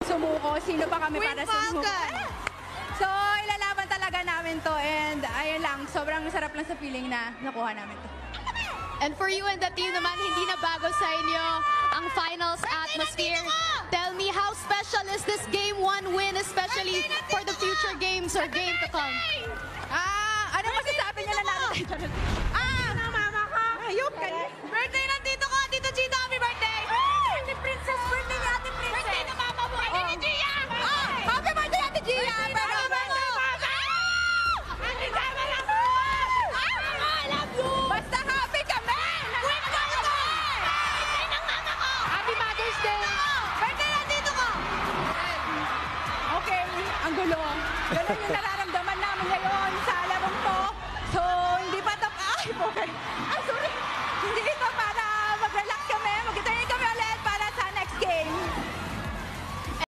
sumuko. Sino pa kami Queen para sumuko? Falcon! So, ilalaban talaga namin to. And ayun lang, sobrang sarap lang sa feeling na nakuha namin to. And for you and the team naman, hindi na bago sa inyo ang finals atmosphere. Tell me, how special is this Game 1 win, especially for the future games or game to come? Ano masasabi niya na natin? Mama ka! Ayop ka niya. Birthday ng tito ko! Tito Gito, happy birthday! Ate Princess, birthday ni Ate Princess. Birthday ng mama mo! Birthday ni Gia! Happy birthday, Ate Gia! Birthday ng mama mo! Ate Tama lang mo! Mama, I love you! Basta happy kami! Queen Falcon! Birthday ng mama ko! Happy Mother's Day! Birthday ng tito ko! Okay, ang gulo. Ganun yung nararamdaman namin ngayon sa larong to. So, hindi pa tapos. Ay, okay.